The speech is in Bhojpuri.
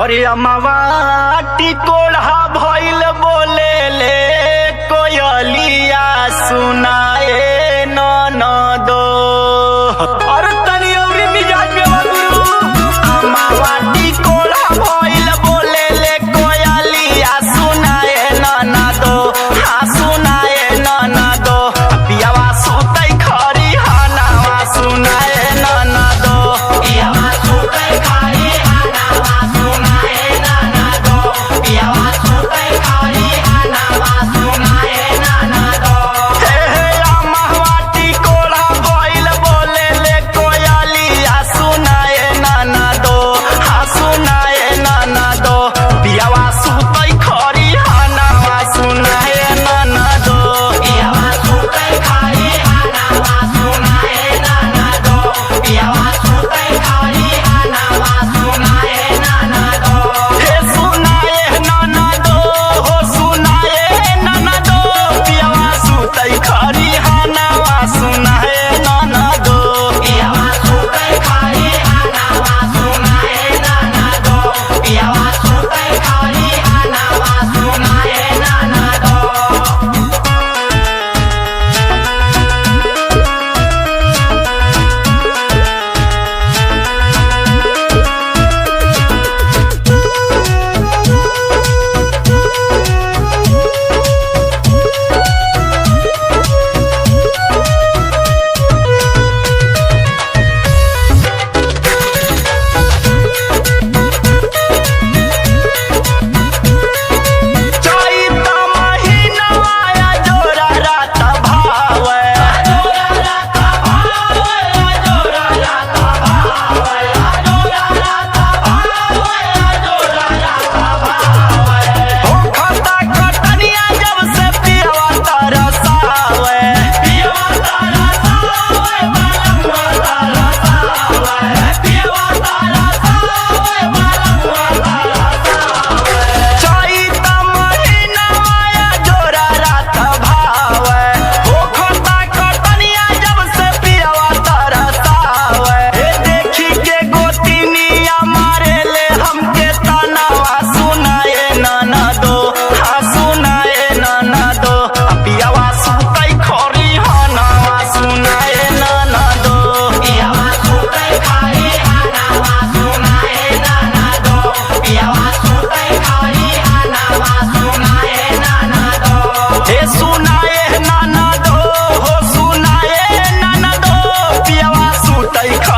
अरे अमवा टिकोढ़ा भइल बोले ले कोयलिया सुनाए ननदो। अरे तनी अउरी मिजाज में गुरु अमवा टिकोढ़ा भइल बोले ले कोयलिया सुनाए ननदो। हाँ सुनाए ननदो पियावा सुतै खरी हनावा सुनाए ननदो। पियावा सुतै खरी हनावा सुनाए ननदो। पियावा सुतै खरी हनावा सुनाए ननदो। हे हे अमवा टिकोढ़ा भइल बोले ले कोयलिया सुनाए ननदो। हाँ सुनाए ननदो पियावा सुतै खरी हनावा सुनाए ननदो। पियावा सुतै खरी हनावा सुनाए ननदो। पियावा सुतै खरी हनावा सुनाए ननदो। हे सुनाए ननदो हो सुनाए ननदो पियावा सुतै खरी हनावा सुनाए ननदो। पियावा सुतै खरी हनावा सुनाए ननदो। पियावा सुतै खरी हनावा सुनाए ननदो। चैत महिनवा जोरा रात भावे। जोरा रात भावे जोरा रात भावे। जोरा रात भावे जोरा रात भावे। हो खता कटनिया जब से पियवा तरसावे। पियवा तरसावे बालमुआ तरसावे। पियवा तरसावे बालमुआ तरसावे। चैत महिनवा जोरा रात भावे। हो खता कटनिया जब से पियवा तरसावे। हे देखी के गोतिनिया मारे ले हमके तनावा सुनाए ननदो। हाँ सुनाए ननदो पियवा सुतै खरी हनावा सुनाए ननदो। पियवा सुतै खरी हनावा सुनाए ननदो। पियवा सुतै खरी हनावा सुनाए ननदो। हे सुनाए ननदो हो सुनाए ननदो पियवा सुतै खरी